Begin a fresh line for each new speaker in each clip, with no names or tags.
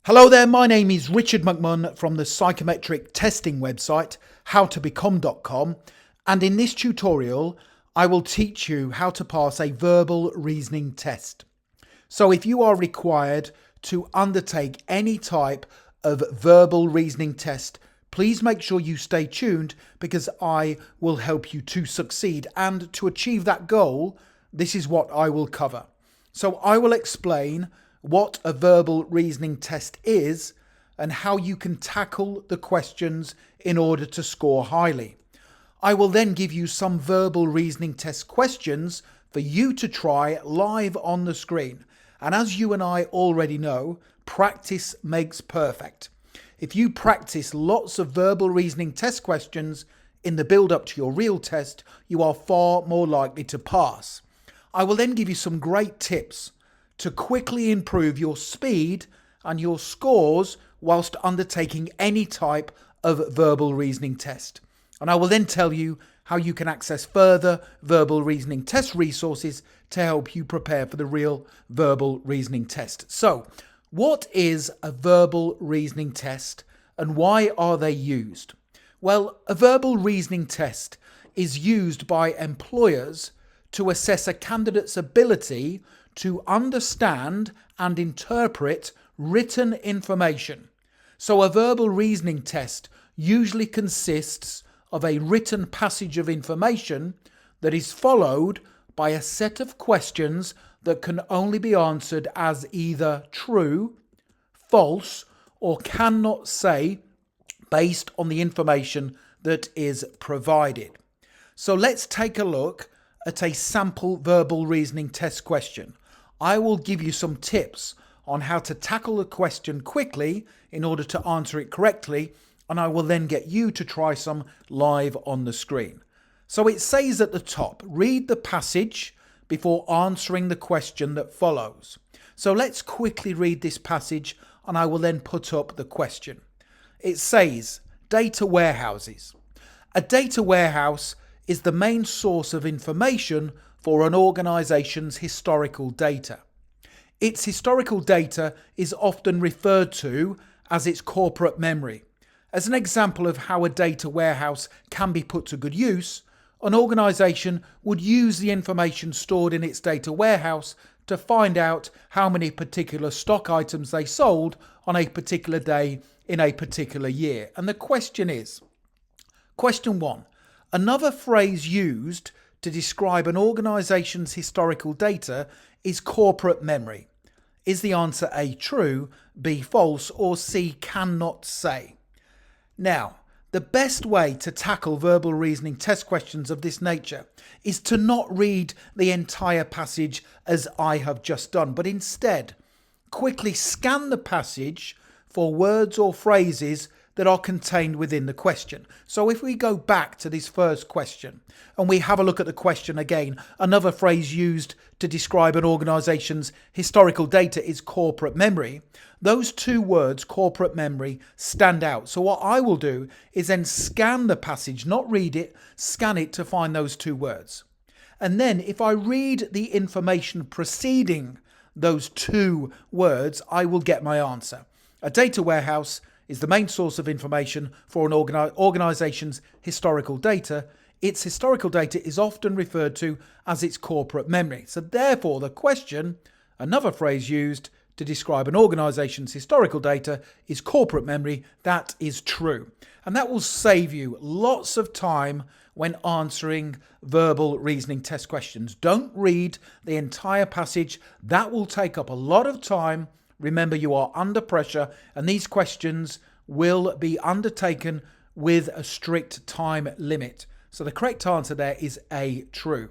Hello there, my name is Richard McMunn from the psychometric testing website howtobecome.com, and in this tutorial I will teach you how to pass a verbal reasoning test. So if you are required to undertake any type of verbal reasoning test, please make sure you stay tuned because I will help you to succeed, and to achieve that goal, this is what I will cover. So I will explain what a verbal reasoning test is and how you can tackle the questions in order to score highly. I will then give you some verbal reasoning test questions for you to try live on the screen. And as you and I already know, practice makes perfect. If you practice lots of verbal reasoning test questions in the build up to your real test, you are far more likely to pass. I will then give you some great tips to quickly improve your speed and your scores whilst undertaking any type of verbal reasoning test. And I will then tell you how you can access further verbal reasoning test resources to help you prepare for the real verbal reasoning test. So, what is a verbal reasoning test and why are they used? Well, a verbal reasoning test is used by employers to assess a candidate's ability to understand and interpret written information. So a verbal reasoning test usually consists of a written passage of information that is followed by a set of questions that can only be answered as either true, false, or cannot say based on the information that is provided. So let's take a look at a sample verbal reasoning test question. I will give you some tips on how to tackle the question quickly in order to answer it correctly, and I will then get you to try some live on the screen. So it says at the top, read the passage before answering the question that follows. So let's quickly read this passage and I will then put up the question. It says, data warehouses. A data warehouse is the main source of information for an organization's historical data. Its historical data is often referred to as its corporate memory. As an example of how a data warehouse can be put to good use, an organization would use the information stored in its data warehouse to find out how many particular stock items they sold on a particular day in a particular year. And the question is, question 1, another phrase used to describe an organization's historical data is corporate memory. Is the answer A, true, B, false, or C, cannot say? Now, the best way to tackle verbal reasoning test questions of this nature is to not read the entire passage as I have just done, but instead quickly scan the passage for words or phrases that are contained within the question. So if we go back to this first question and we have a look at the question again, another phrase used to describe an organization's historical data is corporate memory. Those two words, corporate memory, stand out. So what I will do is then scan the passage, not read it, scan it to find those two words. And then if I read the information preceding those two words, I will get my answer. A data warehouse is the main source of information for an organization's historical data. Its historical data is often referred to as its corporate memory. So therefore, the question, another phrase used to describe an organization's historical data, is corporate memory. That is true. And that will save you lots of time when answering verbal reasoning test questions. Don't read the entire passage. That will take up a lot of time. Remember, you are under pressure and these questions will be undertaken with a strict time limit. So the correct answer there is A, true.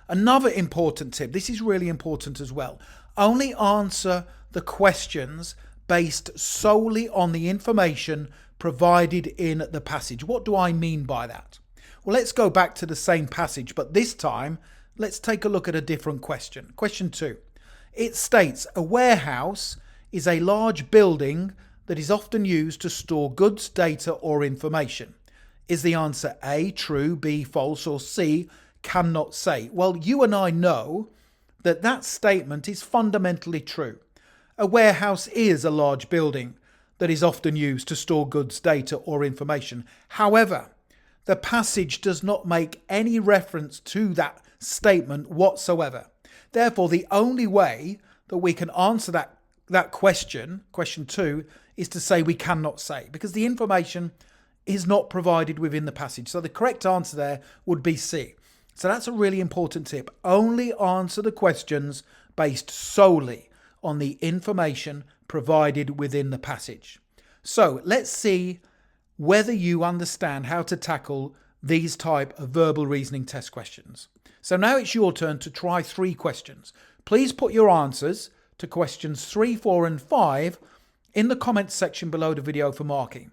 Another important tip, this is really important as well. Only answer the questions based solely on the information provided in the passage. What do I mean by that? Well, let's go back to the same passage, but this time let's take a look at a different question. Question 2. It states a warehouse is a large building that is often used to store goods, data, or information. Is the answer A, true, B, false, or C, cannot say? Well, you and I know that that statement is fundamentally true. A warehouse is a large building that is often used to store goods, data, or information. However, the passage does not make any reference to that statement whatsoever. Therefore, the only way that we can answer that question 2, is to say we cannot say, because the information is not provided within the passage. So the correct answer there would be C. So that's a really important tip. Only answer the questions based solely on the information provided within the passage. So let's see whether you understand how to tackle these type of verbal reasoning test questions. So now it's your turn to try 3 questions. Please put your answers to questions 3, 4 and 5 in the comments section below the video for marking.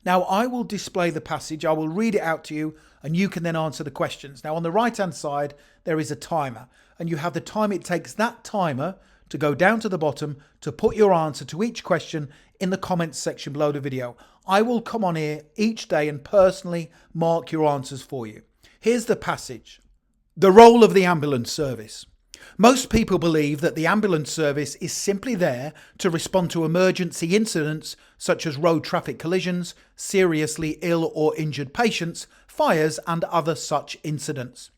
Now I will display the passage, I will read it out to you, and you can then answer the questions. Now on the right hand side there is a timer, and you have the time it takes that timer to go down to the bottom to put your answer to each question in the comments section below the video. I will come on here each day and personally mark your answers for you. Here's the passage. The role of the ambulance service. Most people believe that the ambulance service is simply there to respond to emergency incidents such as road traffic collisions, seriously ill or injured patients, fires and other such incidents.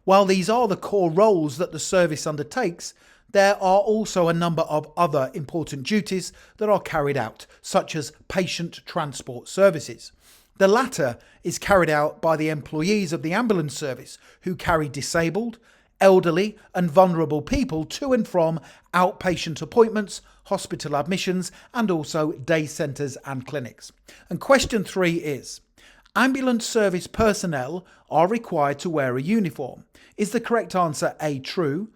While these are the core roles that the service undertakes, there are also a number of other important duties that are carried out, such as patient transport services. The latter is carried out by the employees of the ambulance service who carry disabled, elderly and vulnerable people to and from outpatient appointments, hospital admissions and also day centres and clinics. And question 3 is, ambulance service personnel are required to wear a uniform. Is the correct answer A, true,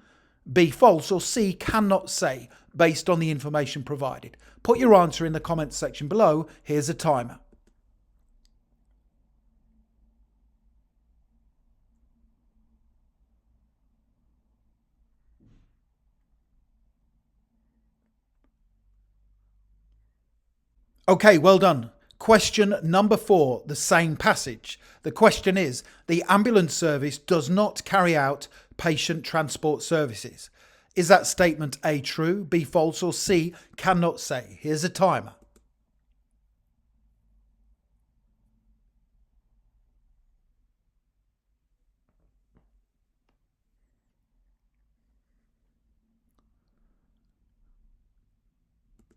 B, false, or C, cannot say, based on the information provided? Put your answer in the comments section below. Here's a timer. Okay, well done. Question number 4, the same passage. The question is, the ambulance service does not carry out patient transport services. Is that statement A, true, B, false, or C, cannot say? Here's a timer.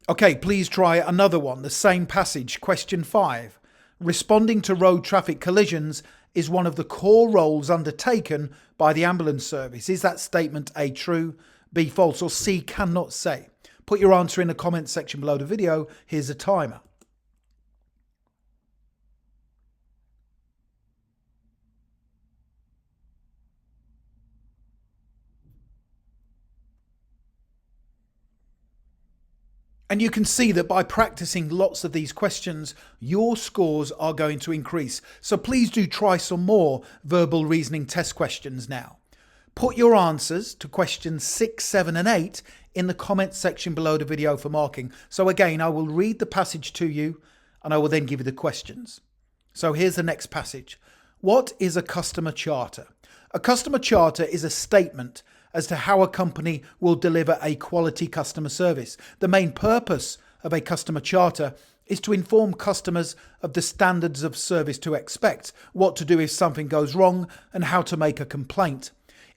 Okay, please try another one, the same passage, question 5. Responding to road traffic collisions is one of the core roles undertaken by the ambulance service. Is that statement A, true, B, false, or C, cannot say? Put your answer in the comments section below the video. Here's a timer. And you can see that by practicing lots of these questions, your scores are going to increase. So please do try some more verbal reasoning test questions now. Put your answers to questions 6, 7 and 8 in the comments section below the video for marking. So again, I will read the passage to you and I will then give you the questions. So here's the next passage. What is a customer charter? A customer charter is a statement as to how a company will deliver a quality customer service. The main purpose of a customer charter is to inform customers of the standards of service to expect, what to do if something goes wrong, and how to make a complaint.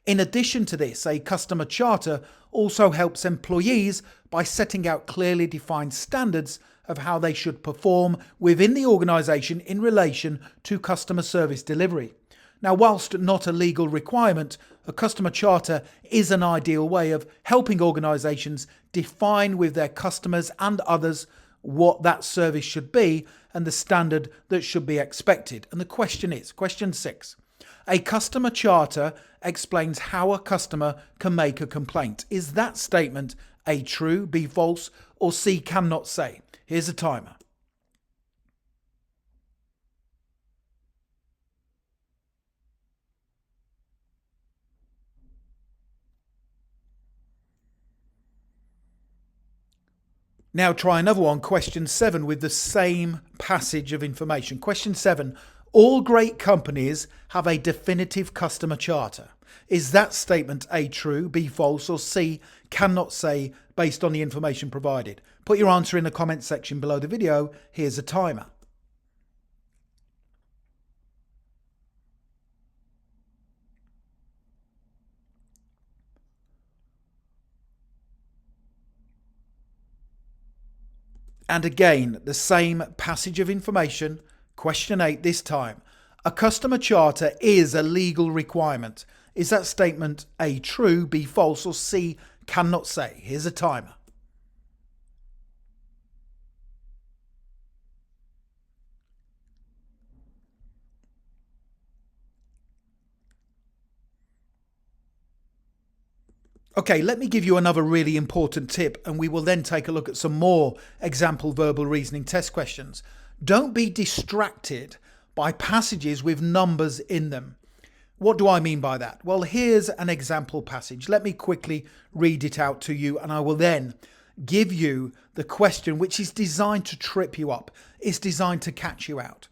In addition to this, a customer charter also helps employees by setting out clearly defined standards of how they should perform within the organisation in relation to customer service delivery. Now, whilst not a legal requirement, a customer charter is an ideal way of helping organisations define with their customers and others what that service should be and the standard that should be expected. And the question is, question 6, a customer charter explains how a customer can make a complaint. Is that statement A, true, B, false, or C, cannot say? Here's a timer. Now try another one, question 7, with the same passage of information. Question 7, All great companies have a definitive customer charter. Is that statement A, true, B, false, or C, cannot say based on the information provided? Put your answer in the comment section below the video. Here's a timer. And again, the same passage of information. Question 8 this time. A customer charter is a legal requirement. Is that statement A, true, B, false, or C, cannot say? Here's a timer. Okay, let me give you another really important tip, and we will then take a look at some more example verbal reasoning test questions. Don't be distracted by passages with numbers in them. What do I mean by that? Well, here's an example passage. Let me quickly read it out to you, and I will then give you the question which is designed to trip you up. It's designed to catch you out.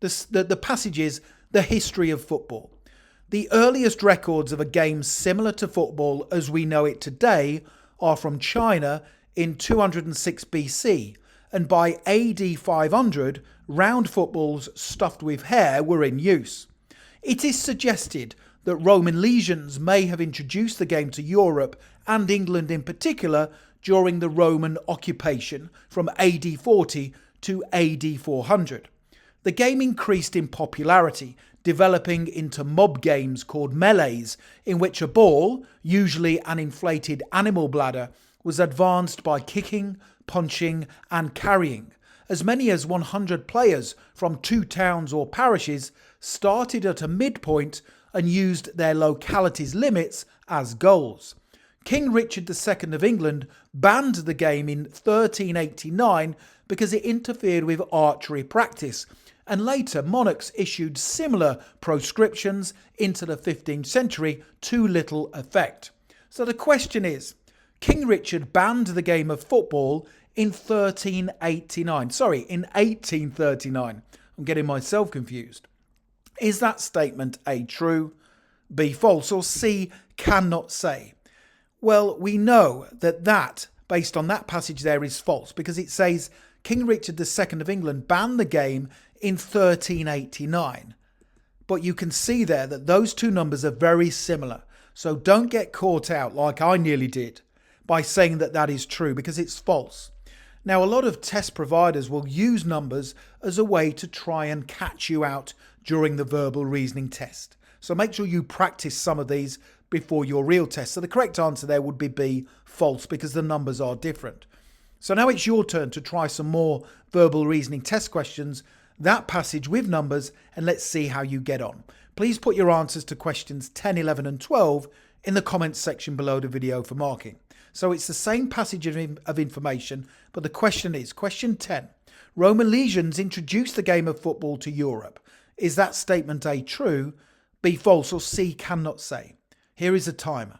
The passage is the history of football. The earliest records of a game similar to football as we know it today are from China in 206 BC, and by AD 500, round footballs stuffed with hair were in use. It is suggested that Roman legions may have introduced the game to Europe and England in particular during the Roman occupation from AD 40 to AD 400. The game increased in popularity, developing into mob games called melees, in which a ball, usually an inflated animal bladder, was advanced by kicking, punching and carrying. As many as 100 players from 2 towns or parishes started at a midpoint and used their locality's limits as goals. King Richard II of England banned the game in 1389 because it interfered with archery practice, and later monarchs issued similar proscriptions into the 15th century to little effect. So the question is, King Richard banned the game of football in 1839. I'm getting myself confused. Is that statement A, true, B, false, or C, cannot say? Well, we know that based on that passage there is false, because it says King Richard II of England banned the game in 1389. But you can see there that those two numbers are very similar. So don't get caught out like I nearly did by saying that is true, because it's false. Now, a lot of test providers will use numbers as a way to try and catch you out during the verbal reasoning test. So make sure you practice some of these before your real test. So the correct answer there would be B, false, because the numbers are different. So now it's your turn to try some more verbal reasoning test questions, that passage with numbers, and let's see how you get on. Please put your answers to questions 10, 11 and 12 in the comments section below the video for marking. So it's the same passage of information, but the question is, question 10. Roman legions introduced the game of football to Europe. Is that statement A, true, B, false, or C, cannot say? Here is a timer.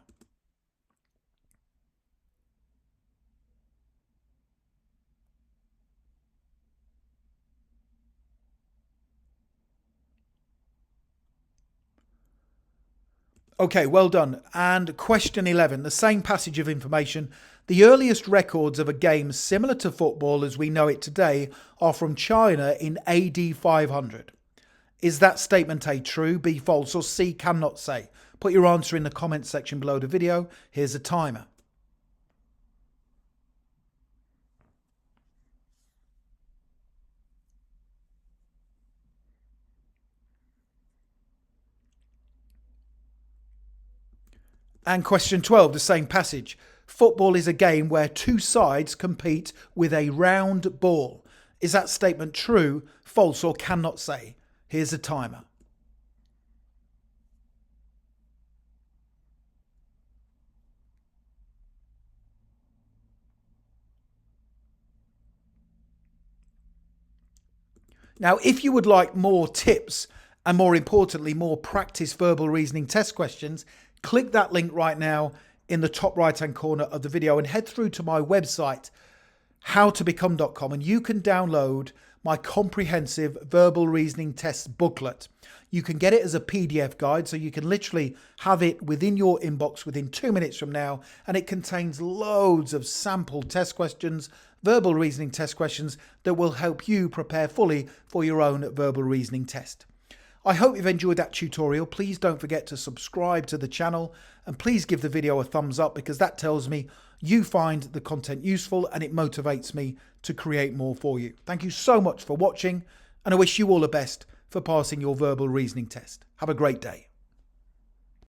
Okay, well done. And question 11, the same passage of information. The earliest records of a game similar to football as we know it today are from China in AD 500. Is that statement A, true, B, false, or C, cannot say? Put your answer in the comments section below the video. Here's a timer. And question 12, the same passage. Football is a game where two sides compete with a round ball. Is that statement true, false, or cannot say? Here's a timer. Now, if you would like more tips and more importantly, more practice verbal reasoning test questions, click that link right now in the top right hand corner of the video and head through to my website, howtobecome.com, and you can download my comprehensive verbal reasoning test booklet. You can get it as a PDF guide, so you can literally have it within your inbox within 2 minutes from now, and it contains loads of sample test questions, verbal reasoning test questions that will help you prepare fully for your own verbal reasoning test. I hope you've enjoyed that tutorial. Please don't forget to subscribe to the channel, and please give the video a thumbs up, because that tells me you find the content useful and it motivates me to create more for you. Thank you so much for watching, and I wish you all the best for passing your verbal reasoning test. Have a great day.